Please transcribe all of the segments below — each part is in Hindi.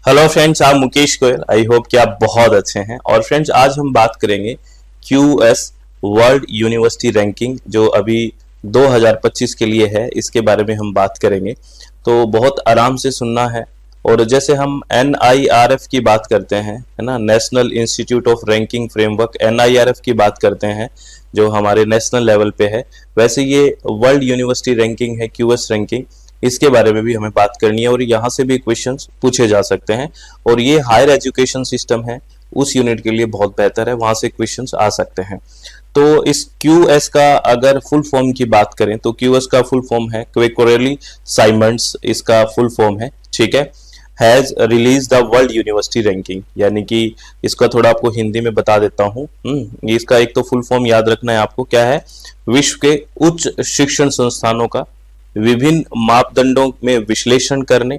हेलो फ्रेंड्स, आप मुकेश गोयल। आई होप कि आप बहुत अच्छे हैं। और फ्रेंड्स, आज हम बात करेंगे QS वर्ल्ड यूनिवर्सिटी रैंकिंग जो अभी 2025 के लिए है, इसके बारे में हम बात करेंगे। तो बहुत आराम से सुनना है। और जैसे हम NIRF की बात करते हैं, है ना, national institute of ranking framework, NIRF की बात करते हैं जो हमारे नेशनल लेवल पे है, वैसे ये वर्ल्ड यूनिवर्सिटी रैंकिंग है, QS रैंकिंग। इसके बारे में भी हमें बात करनी है और यहाँ से भी क्वेश्चंस पूछे जा सकते हैं। और ये हायर एजुकेशन सिस्टम है, उस यूनिट के लिए बहुत बेहतर है, वहां से क्वेश्चंस आ सकते हैं। तो इस QS का अगर फुल फॉर्म की बात करें तो QS का फुल फॉर्म है क्वेक्युरेली साइमंड्स, इसका फुल फॉर्म है, ठीक है। Has release the world university ranking, यानी कि इसका थोड़ा आपको हिंदी में बता देता हूँ। इसका एक तो फुल फॉर्म याद रखना है आपको, क्या है, विश्व के उच्च शिक्षण संस्थानों का विभिन्न मापदंडों में विश्लेषण करने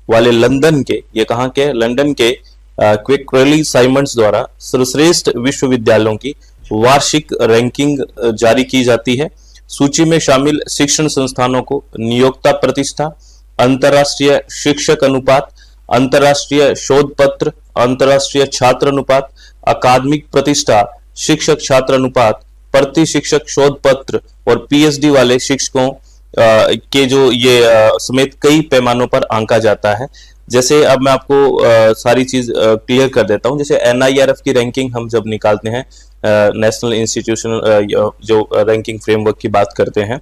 वाले लंदन के, ये कहाँ के, लंदन के क्वेक्युरेली साइमंड्स द्वारा सर्वश्रेष्ठ विश्वविद्यालयों की वार्षिक रैंकिंग जारी की जाती है। सूची में शामिल शिक्षण संस्थानों को नियोक्ता प्रतिष्ठा, अंतरराष्ट्रीय शिक्षक अनुपात, अंतरराष्ट्रीय शोध पत्र, अंतरराष्ट्रीय छात्र अनुपात, अकादमिक प्रतिष्ठा, शिक्षक छात्र अनुपात, प्रति शिक्षक शोध पत्र और PhD वाले शिक्षकों के जो ये समेत कई पैमानों पर आंका जाता है। जैसे अब मैं आपको सारी चीज क्लियर कर देता हूं। जैसे NIRF की रैंकिंग हम जब निकालते हैं, नेशनल इंस्टीट्यूशन जो रैंकिंग फ्रेमवर्क की बात करते हैं,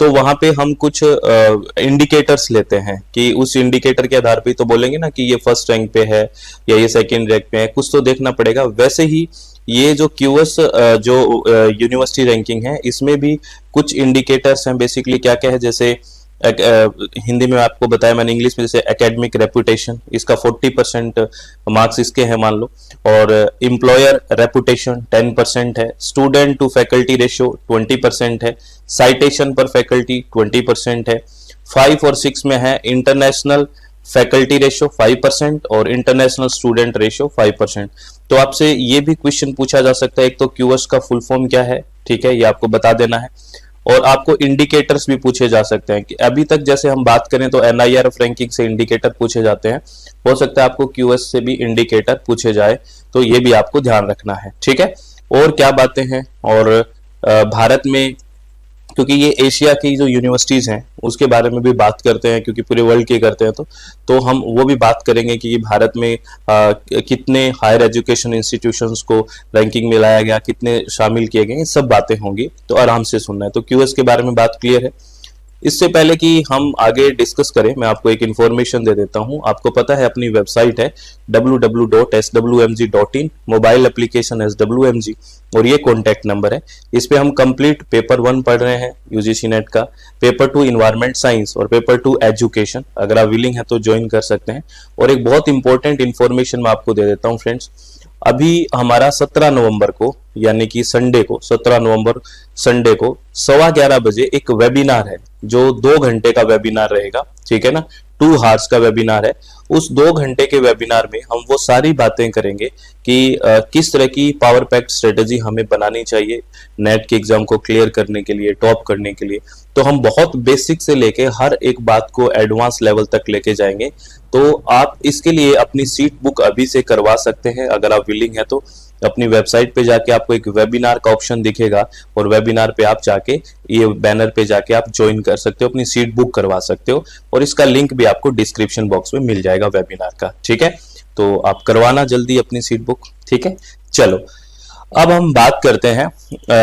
तो वहां पे हम कुछ इंडिकेटर्स लेते हैं कि उस इंडिकेटर के आधार पे तो बोलेंगे ना कि ये फर्स्ट रैंक पे है या ये सेकंड रैंक पे है, कुछ तो देखना पड़ेगा। वैसे ही ये जो QS जो यूनिवर्सिटी रैंकिंग है, इसमें भी कुछ इंडिकेटर्स हैं। बेसिकली क्या क्या है, जैसे हिंदी में आपको बताया मैंने, इंग्लिश में जैसे एकेडमिक रेपुटेशन, इसका 40% मार्क्स इसके हैं मान लो। और एम्प्लॉयर रेपुटेशन 10% है। स्टूडेंट टू फैकल्टी रेशियो 20% है। साइटेशन पर फैकल्टी 20% है। 5 और 6 में है इंटरनेशनल फैकल्टी रेशियो 5% और इंटरनेशनल स्टूडेंट रेशियो 5%। तो आपसे ये भी क्वेश्चन पूछा जा सकता है, एक तो QS का फुल फॉर्म क्या है, ठीक है, ये आपको बता देना है। और आपको इंडिकेटर्स भी पूछे जा सकते हैं कि अभी तक जैसे हम बात करें तो NIRF रैंकिंग से इंडिकेटर पूछे जाते हैं, हो सकता है आपको QS से भी इंडिकेटर पूछे जाए, तो ये भी आपको ध्यान रखना है, ठीक है। और क्या बातें हैं, और भारत में, क्योंकि ये एशिया की जो यूनिवर्सिटीज हैं उसके बारे में भी बात करते हैं, क्योंकि पूरे वर्ल्ड की करते हैं, तो हम वो भी बात करेंगे कि भारत में कितने हायर एजुकेशन इंस्टीट्यूशंस को रैंकिंग में लाया गया, कितने शामिल किए गए, ये सब बातें होंगी, तो आराम से सुनना है। तो QS के बारे में बात क्लियर है। इससे पहले कि हम आगे डिस्कस करें, मैं आपको एक इन्फॉर्मेशन दे देता हूं। आपको पता है अपनी वेबसाइट है www.swmg.in, मोबाइल एप्लीकेशन SWMG, और ये कॉन्टैक्ट नंबर है। इस पे हम कंप्लीट पेपर 1 पढ़ रहे हैं UGC नेट का, पेपर 2 इन्वायरमेंट साइंस और पेपर 2 एजुकेशन। अगर आप विलिंग है तो ज्वाइन कर सकते हैं। और एक बहुत इंपॉर्टेंट इन्फॉर्मेशन मैं आपको दे देता हूँ फ्रेंड्स, अभी हमारा 17 नवंबर को, यानी कि संडे को, 17 नवंबर संडे को 11:15 बजे एक वेबिनार है, जो 2 घंटे का वेबिनार रहेगा, ठीक है ना, 2 आवर्स का वेबिनार है। उस 2 घंटे के वेबिनार में हम वो सारी बातें करेंगे कि किस तरह की पावर पैक्ड स्ट्रेटेजी हमें बनानी चाहिए नेट के एग्जाम को क्लियर करने के लिए, टॉप करने के लिए। तो हम बहुत बेसिक से लेके हर एक बात को एडवांस लेवल तक लेके जाएंगे। तो आप इसके लिए अपनी सीट बुक अभी से करवा सकते हैं, अगर आप विलिंग है तो। अपनी वेबसाइट पे जाके आपको एक वेबिनार का ऑप्शन दिखेगा और वेबिनार पे आप जाके, ये बैनर पे जाके आप ज्वाइन कर सकते हो, अपनी सीट बुक करवा सकते हो। और इसका लिंक भी आपको डिस्क्रिप्शन बॉक्स में मिल जाएगा वेबिनार का, ठीक है। तो आप करवाना जल्दी अपनी सीट बुक, ठीक है। चलो अब हम बात करते हैं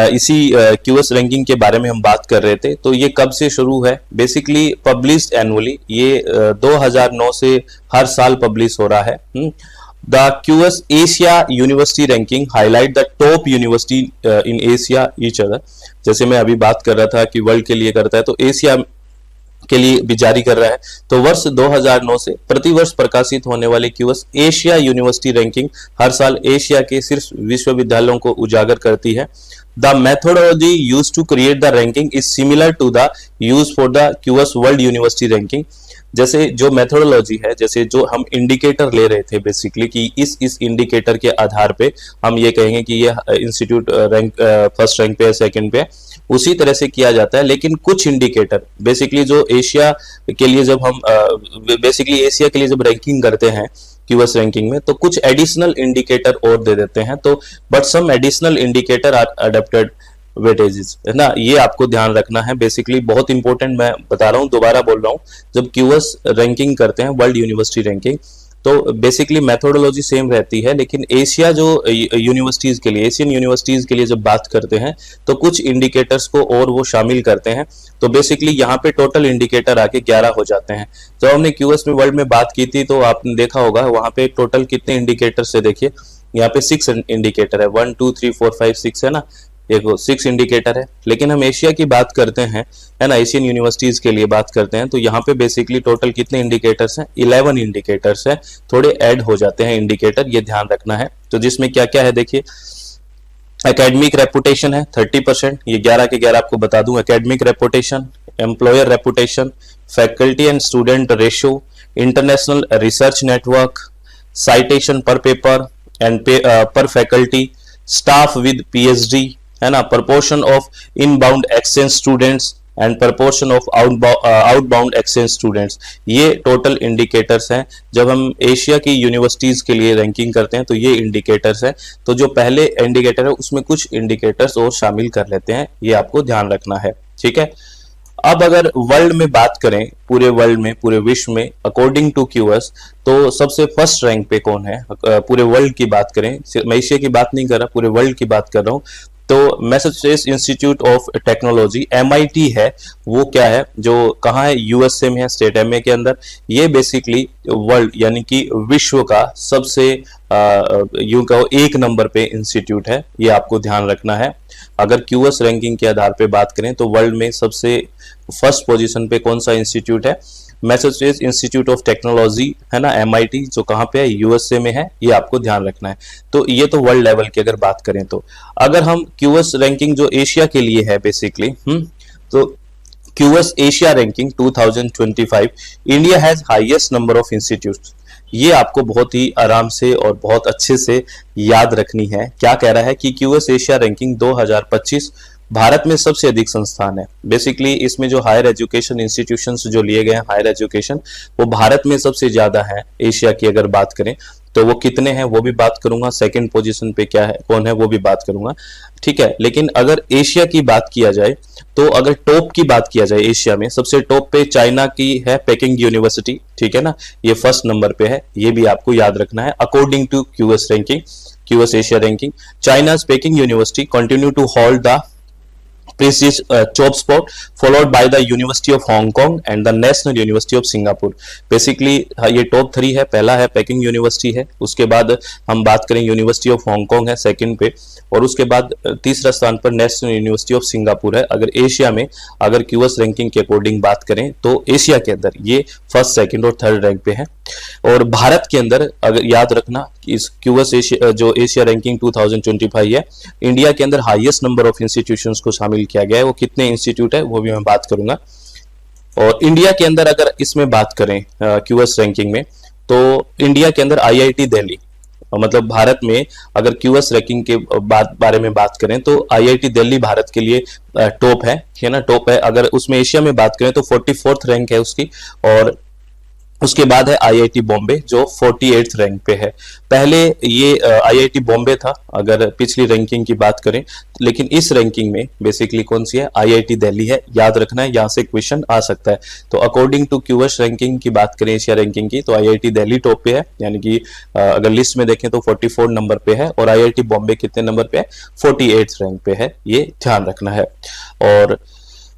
इसी QS रैंकिंग के बारे में हम बात कर रहे थे। तो ये कब से शुरू है, बेसिकली पब्लिश्ड एनुअली, ये 2009 से हर साल पब्लिश हो रहा है। The QS Asia University Ranking highlight the top university in Asia each other। जैसे मैं अभी बात कर रहा था कि वर्ल्ड के लिए करता है, तो एशिया के लिए भी जारी कर रहा है। तो वर्ष 2009 से प्रतिवर्ष प्रकाशित होने वाली QS एशिया यूनिवर्सिटी रैंकिंग हर साल एशिया के शीर्ष विश्वविद्यालयों को उजागर करती है। The methodology used to create the ranking is similar to the used for the QS World University Ranking। जैसे जो मेथोडोलॉजी है, जैसे जो हम इंडिकेटर ले रहे थे बेसिकली कि इस इंडिकेटर के आधार पे हम ये कहेंगे कि ये इंस्टीट्यूट रैंक फर्स्ट रैंक पे है, सेकंड पे है, उसी तरह से किया जाता है। लेकिन कुछ इंडिकेटर बेसिकली जो एशिया के लिए जब हम बेसिकली एशिया के लिए जब रैंकिंग करते हैं क्यूएस रैंकिंग में, तो कुछ एडिशनल इंडिकेटर और दे देते हैं, तो but some additional indicator are adapted weightages, है ना, ये आपको ध्यान रखना है। बेसिकली बहुत इंपॉर्टेंट, मैं बता रहा हूँ, दोबारा बोल रहा हूँ, जब क्यूएस रैंकिंग करते हैं, वर्ल्ड यूनिवर्सिटी रैंकिंग, तो बेसिकली मेथोडोलॉजी सेम रहती है, लेकिन एशिया जो यूनिवर्सिटीज के लिए, एशियन यूनिवर्सिटीज के लिए जब बात करते हैं तो कुछ इंडिकेटर्स को और वो शामिल करते हैं। तो बेसिकली यहाँ पे टोटल इंडिकेटर आके 11 हो जाते हैं। जब हमने क्यूएस में वर्ल्ड में बात की थी तो आपने देखा होगा वहां पे टोटल कितने इंडिकेटर्स है, देखिए यहाँ पे 6 इंडिकेटर है, 1 2 3 4 5 6 है ना, देखो 6 इंडिकेटर है। लेकिन हम एशिया की बात करते हैं, है ना, एशियन यूनिवर्सिटीज के लिए बात करते हैं, तो यहाँ पे बेसिकली टोटल कितने इंडिकेटर्स हैं, 11 इंडिकेटर्स हैं, थोड़े ऐड हो जाते हैं इंडिकेटर, ये ध्यान रखना है। तो जिसमें क्या क्या है देखिए, एकेडमिक रेपुटेशन है 30%, ये 11 के 11 आपको बता दूं। Academic reputation, employer reputation, faculty and student ratio, international research network, citation पर पेपर एंड पर फैकल्टी, स्टाफ विद पीएचडी, है ना, proportion of inbound exchange students and proportion of outbound exchange students, ये टोटल इंडिकेटर्स हैं। जब हम एशिया की यूनिवर्सिटीज के लिए रैंकिंग करते हैं तो ये इंडिकेटर्स हैं। तो जो पहले इंडिकेटर है उसमें कुछ इंडिकेटर्स और शामिल कर लेते हैं, ये आपको ध्यान रखना है, ठीक है। अब अगर वर्ल्ड में बात करें, पूरे वर्ल्ड में, पूरे विश्व में, अकॉर्डिंग टू क्यूएस, तो सबसे फर्स्ट रैंक पे कौन है पूरे वर्ल्ड की बात करें, मैं एशिया की बात नहीं कर रहा, पूरे वर्ल्ड की बात कर रहा हूं, तो Massachusetts institute of technology MIT है, वो क्या है, जो कहाँ है, यूएसए में है, स्टेट एमए के अंदर। ये बेसिकली वर्ल्ड यानी कि विश्व का सबसे यूं कहो 1 नंबर पे इंस्टीट्यूट है, ये आपको ध्यान रखना है। अगर क्यूएस रैंकिंग के आधार पे बात करें तो वर्ल्ड में सबसे फर्स्ट पोजीशन पे कौन सा इंस्टीट्यूट है, मैसेच्यूसेट्स इंस्टीट्यूट ऑफ टेक्नोलॉजी, है ना, MIT, जो कहाँ पे है, यूएसए में है, ये आपको ध्यान रखना है। तो ये तो वर्ल्ड लेवल की अगर बात करें तो अगर हम क्यूएस रैंकिंग जो एशिया के लिए है बेसिकली, तो QS Asia ranking 2025, India has highest number of institutes, ये आपको बहुत ही आराम से और बहुत अच्छे से याद रखनी है। क्या कह रहा है कि क्यूएस एशिया रैंकिंग 2025 भारत में सबसे अधिक संस्थान है। बेसिकली इसमें जो हायर एजुकेशन इंस्टीट्यूशंस जो लिए गए हैं, हायर एजुकेशन, वो भारत में सबसे ज्यादा है। एशिया की अगर बात करें तो वो कितने हैं वो भी बात करूंगा, सेकंड पोजीशन पे क्या है, कौन है, वो भी बात करूंगा, ठीक है। लेकिन अगर एशिया की बात किया जाए तो अगर टॉप की बात किया जाए, एशिया में सबसे टॉप पे चाइना की है पेकिंग यूनिवर्सिटी, ठीक है ना, ये फर्स्ट नंबर पे है, ये भी आपको याद रखना है। According to QS ranking, QS Asia ranking, China's Peking University continue to hold the prestigious top spot followed by the University of Hong Kong and the National University of Singapore। Basically ये टॉप 3 है, पहला है पेकिंग यूनिवर्सिटी है, उसके बाद हम बात करें यूनिवर्सिटी ऑफ हांगकांग है सेकंड पे, और उसके बाद तीसरा स्थान पर नेशनल यूनिवर्सिटी ऑफ सिंगापुर है। अगर एशिया में अगर क्यूएस रैंकिंग के अकॉर्डिंग बात करें तो एशिया के अंदर ये फर्स्ट, सेकंड और थर्ड रैंक पे है। और भारत के अंदर अगर याद रखना कि इस क्यूएस एशिया जो एशिया रैंकिंग 2025 है, इंडिया के अंदर हाईएस्ट नंबर ऑफ इंस्टीट्यूशंस को शामिल किया गया है। वो कितने इंस्टीट्यूट है वो भी मैं बात करूंगा। और इंडिया के अंदर अगर इसमें बात करें क्यूएस रैंकिंग में, तो इंडिया के अंदर IIT दिल्ली, मतलब भारत में अगर क्यूएस रैंकिंग के बारे में बात करें तो IIT दिल्ली भारत के लिए टॉप है ना, टॉप है। अगर उसमें एशिया में बात करें तो 44th रैंक है उसकी, और उसके बाद है IIT बॉम्बे जो 48th रैंक पे है। पहले ये IIT बॉम्बे था अगर पिछली रैंकिंग की बात करें, लेकिन इस रैंकिंग में बेसिकली कौन सी है, IIT दिल्ली है, याद रखना है, यहाँ से क्वेश्चन आ सकता है। तो अकॉर्डिंग टू क्यूएस रैंकिंग की बात करें, एशिया रैंकिंग की, तो IIT दिल्ली टॉप पे है, यानी कि अगर लिस्ट में देखें तो 44 नंबर पे है, और IIT बॉम्बे कितने नंबर पे है, 48th रैंक पे है, ये ध्यान रखना है। और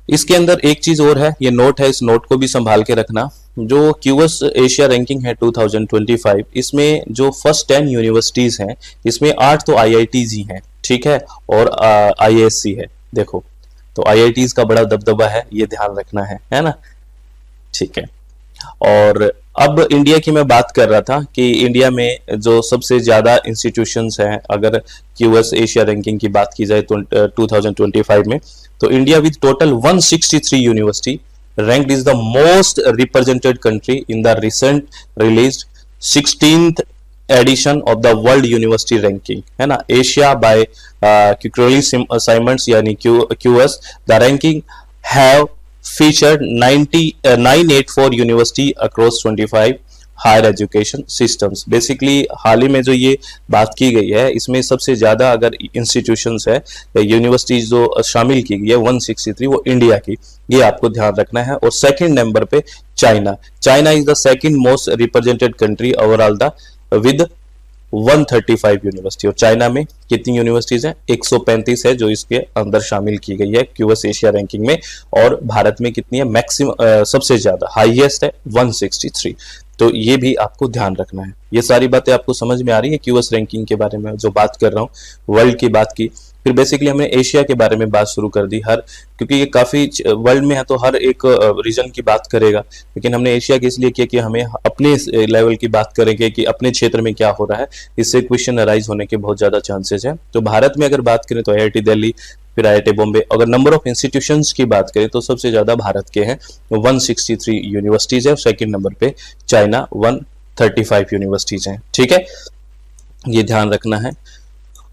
इसके अंदर एक चीज और है, ये नोट है, इस नोट को भी संभाल के रखना। जो क्यूएस एशिया रैंकिंग है 2025, इसमें जो फर्स्ट 10 यूनिवर्सिटीज हैं, इसमें 8 तो IITs ही हैं, ठीक है, और IISc है। देखो तो IITs का बड़ा दबदबा है, ये ध्यान रखना है ना, ठीक है। और अब इंडिया की मैं बात कर रहा था कि इंडिया में जो सबसे ज्यादा इंस्टीट्यूशंस हैं, अगर क्यूएस एशिया रैंकिंग की बात की जाए तो 2025 में, तो India with total 163 university ranked is the most represented country in the recent released 16th edition of the World University Ranking, है ना, Asia by Crowley-Simons यानी QS। The ranking have featured 984 university across 25 higher education systems. Basically हाल ही में जो ये बात की गई है, इसमें सबसे ज्यादा अगर इंस्टीट्यूशंस है, यूनिवर्सिटीज जो शामिल की गई है 163, वो इंडिया की, ये आपको ध्यान रखना है। और सेकंड नंबर पे China. China is the second most represented country overall the with 135 university. और चाइना में कितनी यूनिवर्सिटीज हैं? 135 है जो इसके अंदर शामिल की गई है क्यूएस एशिया रैंकिंग में। और भारत में कितनी है? मैक्सिमम सबसे ज्यादा हाईएस्ट है 163। तो ये भी आपको ध्यान रखना है। ये सारी बातें आपको समझ में आ रही है क्यूएस रैंकिंग के बारे में जो बात कर रहा हूँ, वर्ल्ड की बात की। फिर बेसिकली हमने एशिया के बारे में बात शुरू कर दी, क्योंकि ये काफी वर्ल्ड में है तो हर एक रीजन की बात करेगा, लेकिन हमने एशिया के इसलिए किया कि हमें अपने लेवल की बात करेंगे कि अपने क्षेत्र में क्या हो रहा है, इससे क्वेश्चन अराइज होने के बहुत ज्यादा चांसेस है। तो भारत में अगर बात करें तो आईआईटी दिल्ली, फिर आईआईटी बॉम्बे। अगर नंबर ऑफ इंस्टीट्यूशंस की बात करें तो सबसे ज्यादा भारत के हैं, 163 यूनिवर्सिटीज है। सेकंड नंबर पे चाइना 135 यूनिवर्सिटीज हैं। ठीक है, ये ध्यान रखना है।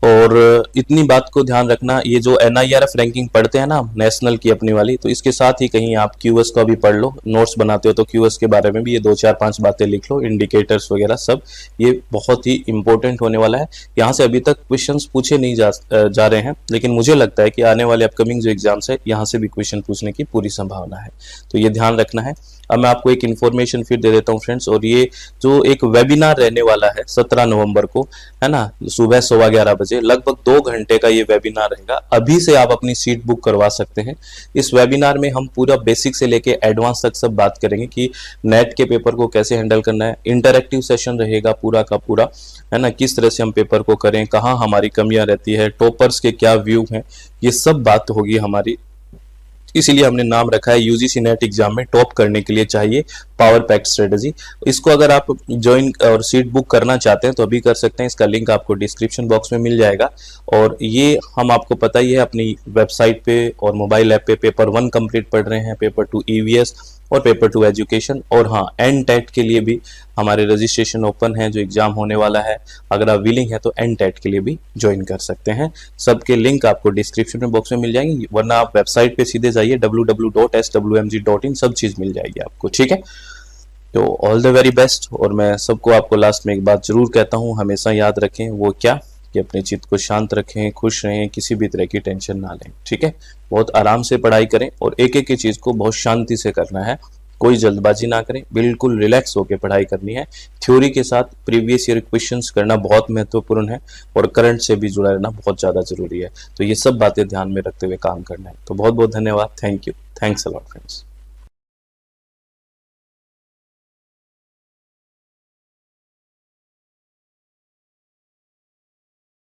और इतनी बात को ध्यान रखना, ये जो NIRF रैंकिंग पढ़ते हैं ना नेशनल की अपनी वाली, तो इसके साथ ही कहीं आप क्यूएस को भी पढ़ लो, नोट्स बनाते हो तो क्यूएस के बारे में भी ये 2-4-5 बातें लिख लो, इंडिकेटर्स वगैरह सब, ये बहुत ही इंपॉर्टेंट होने वाला है। यहाँ से अभी तक क्वेश्चंस पूछे नहीं जा रहे हैं, लेकिन मुझे लगता है कि आने वाले अपकमिंग जो एग्जाम्स है यहाँ से भी क्वेश्चन पूछने की पूरी संभावना है, तो ये ध्यान रखना है। अब मैं आपको एक इन्फॉर्मेशन फिर दे देता हूँ फ्रेंड्स, और ये जो एक वेबिनार रहने वाला है 17 नवंबर को, है ना, सुबह 11:15 बजे, लगभग 2 घंटे का ये वेबिनार रहेगा। अभी से आप अपनी सीट बुक करवा सकते हैं। इस वेबिनार में हम पूरा बेसिक से लेके एडवांस तक सब बात करेंगे कि नेट के पेपर को कैसे हैंडल करना है। इंटरैक्टिव सेशन रहेगा पूरा का पूरा, है ना, किस तरह से हम पेपर को करें, कहाँ हमारी कमियां रहती है, टॉपर्स के क्या व्यू हैं, ये सब बात होगी हमारी। इसीलिए हमने नाम रखा है यूजीसी नेट एग्जाम में टॉप करने के लिए चाहिए पावर पैक्ड स्ट्रेटजी। इसको अगर आप ज्वाइन और सीट बुक करना चाहते हैं तो अभी कर सकते हैं, इसका लिंक आपको डिस्क्रिप्शन बॉक्स में मिल जाएगा। और ये हम आपको पता ही है अपनी वेबसाइट पे और मोबाइल ऐप पे पेपर 1 कंप्लीट पढ़ रहे हैं, पेपर 2 EVS और पेपर 2 एजुकेशन। और हाँ, NTET के लिए भी हमारे रजिस्ट्रेशन ओपन है, जो एग्जाम होने वाला है। अगर आप विलिंग है तो NTET के लिए भी ज्वाइन कर सकते हैं। सबके लिंक आपको डिस्क्रिप्शन बॉक्स में मिल जाएंगे, वरना आप वेबसाइट पे सीधे जाइए www.swmg.in, सब चीज मिल जाएगी आपको। ठीक है, तो ऑल द वेरी बेस्ट। और मैं सबको आपको लास्ट में एक बात जरूर कहता हूँ, हमेशा याद रखें, वो क्या कि अपने चित्त को शांत रखें, खुश रहें, किसी भी तरह की टेंशन ना लें। ठीक है, बहुत आराम से पढ़ाई करें और एक एक चीज को बहुत शांति से करना है, कोई जल्दबाजी ना करें, बिल्कुल रिलैक्स होकर पढ़ाई करनी है। थ्योरी के साथ प्रीवियस ईयर क्वेश्चंस करना बहुत महत्वपूर्ण है और करंट से भी जुड़ा रहना बहुत ज्यादा जरूरी है। तो ये सब बातें ध्यान में रखते हुए काम करना है। तो बहुत बहुत धन्यवाद, thank you, thanks a lot friends.